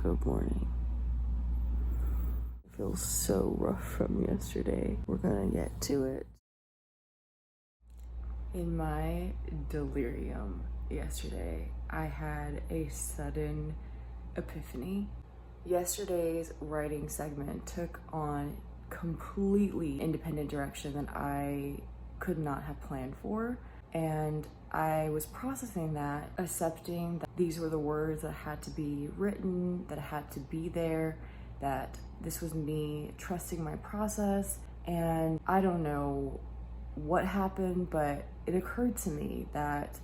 Good morning. It feels so rough from yesterday. We're gonna get to it. In my delirium yesterday, I had a sudden epiphany. Yesterday's writing segment took on completely independent direction that I could not have planned for. And I was processing that, accepting that these were the words that had to be written, that had to be there, that this was me trusting my process. And I don't know what happened, but it occurred to me that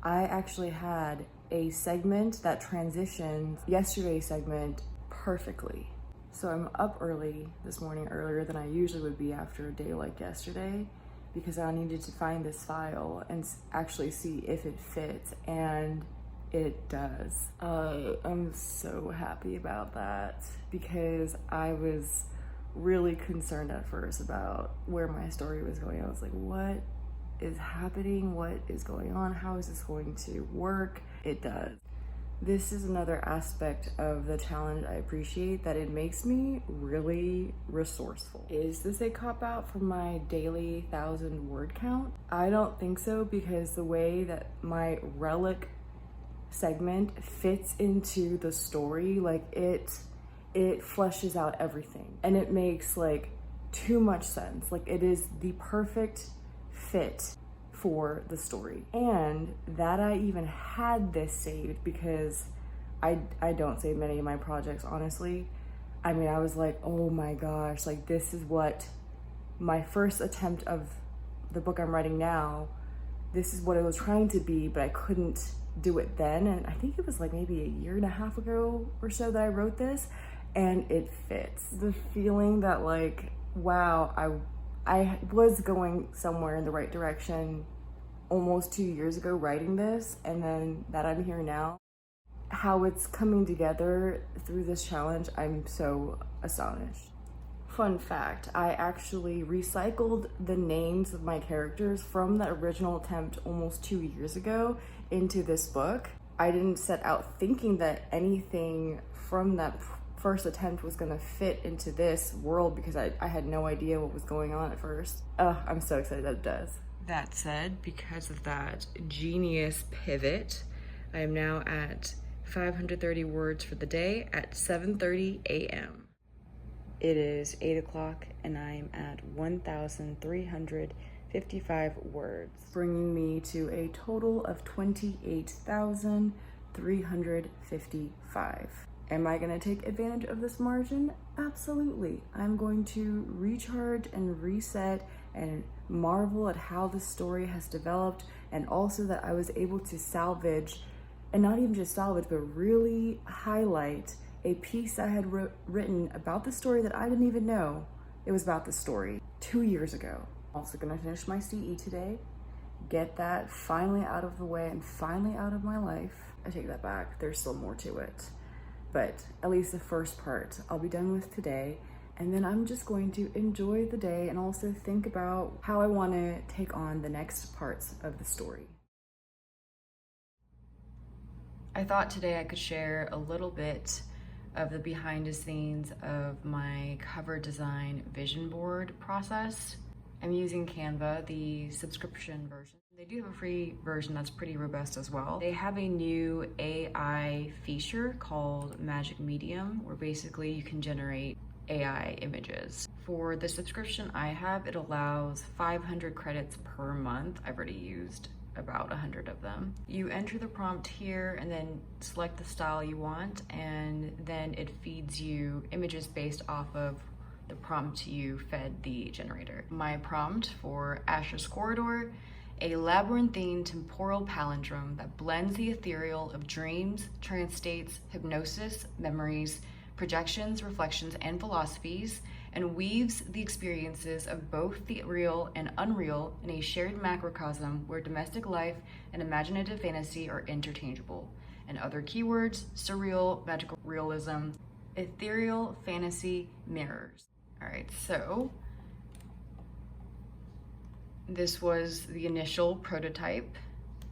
I actually had a segment that transitioned yesterday's segment perfectly. So I'm up early this morning, earlier than I usually would be after a day like yesterday, because I needed to find this file and actually see if it fits, and it does. I'm so happy about that, because I was really concerned at first about where my story was going. I was like, what is happening? What is going on? How is this going to work? It does. This is another aspect of the challenge I appreciate, that it makes me really resourceful. Is this a cop-out for my daily 1,000 word count? I don't think so, because the way that my relic segment fits into the story, like it fleshes out everything, and it makes like too much sense. Like it is the perfect fit for the story. And that I even had this saved, because I don't save many of my projects, honestly. I mean, I was like, oh my gosh, like this is what my first attempt of the book I'm writing now, this is what it was trying to be, but I couldn't do it then. And I think it was like maybe a year and a half ago or so that I wrote this, and it fits. The feeling that like, wow, I was going somewhere in the right direction almost 2 years ago writing this, and then that I'm here now. How it's coming together through this challenge, I'm so astonished. Fun fact, I actually recycled the names of my characters from the original attempt almost 2 years ago into this book. I didn't set out thinking that anything from that first attempt was gonna fit into this world, because I had no idea what was going on at first. I'm so excited that it does. That said, because of that genius pivot, I am now at 530 words for the day at 7:30 a.m. It is 8 o'clock and I am at 1,355 words, bringing me to a total of 28,355. Am I gonna take advantage of this margin? Absolutely. I'm going to recharge and reset and marvel at how the story has developed, and also that I was able to salvage, and not even just salvage, but really highlight a piece I had written about the story that I didn't even know it was about the story 2 years ago. Also gonna finish my CE today, get that finally out of the way and finally out of my life. I take that back, there's still more to it. But at least the first part I'll be done with today, and then I'm just going to enjoy the day and also think about how I want to take on the next parts of the story. I thought today I could share a little bit of the behind the scenes of my cover design vision board process. I'm using Canva, the subscription version. They do have a free version that's pretty robust as well. They have a new AI feature called Magic Medium, where basically you can generate AI images. For the subscription I have, it allows 500 credits per month. I've already used about 100 of them. You enter the prompt here and then select the style you want, and then it feeds you images based off of the prompt you fed the generator. My prompt for Asher's Corridor: a labyrinthine temporal palindrome that blends the ethereal of dreams, trance states, hypnosis, memories, projections, reflections, and philosophies, and weaves the experiences of both the real and unreal in a shared macrocosm where domestic life and imaginative fantasy are interchangeable. And other keywords: surreal, magical realism, ethereal, fantasy, mirrors. All right, so this was the initial prototype,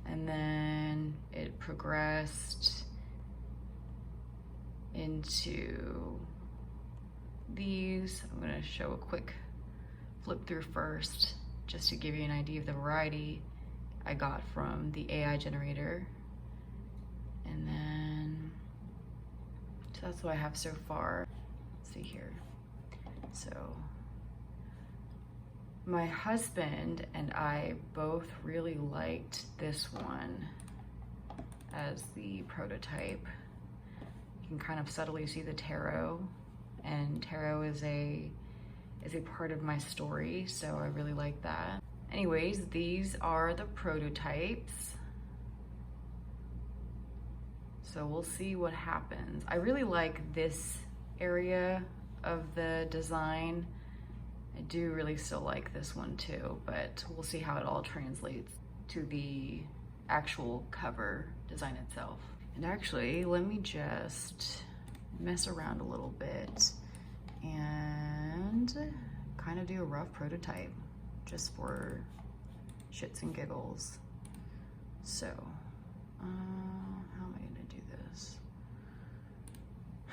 and then it progressed into these. I'm gonna show a quick flip through first, just to give you an idea of the variety I got from the AI generator. And then, so that's what I have so far. Let's see here. So my husband and I both really liked this one as the prototype. You can kind of subtly see the tarot, and tarot is a part of my story, so I really like that. Anyways, these are the prototypes. So we'll see what happens. I really like this area of the design. I do really still like this one too, but we'll see how it all translates to the actual cover design itself. And actually, let me just mess around a little bit and kind of do a rough prototype just for shits and giggles. So, how am I gonna do this?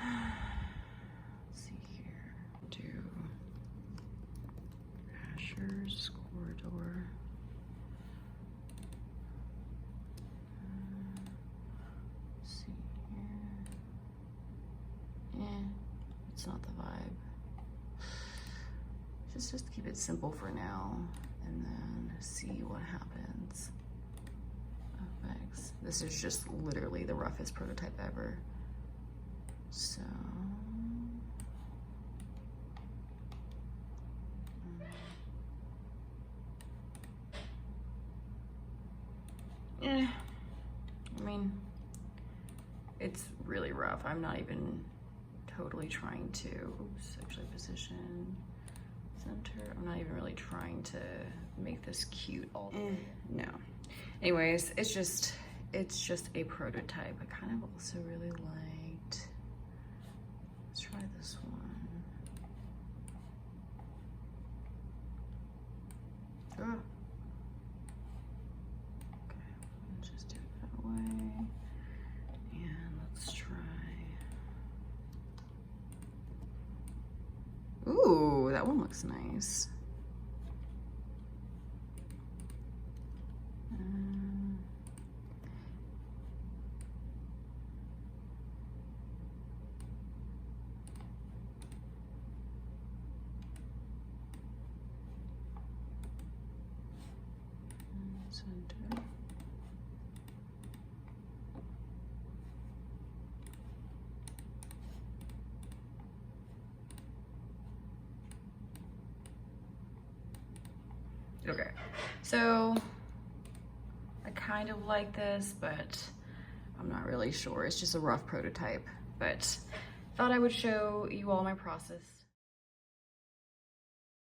Let's see here. Do Asher's corridor. Let's see here. It's not the vibe. Just keep it simple for now, and then see what happens. Effects. This is just literally the roughest prototype ever. So I mean, it's really rough. I'm not even totally trying to, oops, actually position, center. I'm not even really trying to make this cute all the way. No. Anyways, it's just a prototype. I kind of also really liked, let's try this one. Oh. Okay, let's just do it that way. And let's try. Ooh, that one looks nice. Center. Okay, so I kind of like this, but I'm not really sure. It's just a rough prototype, but thought I would show you all my process.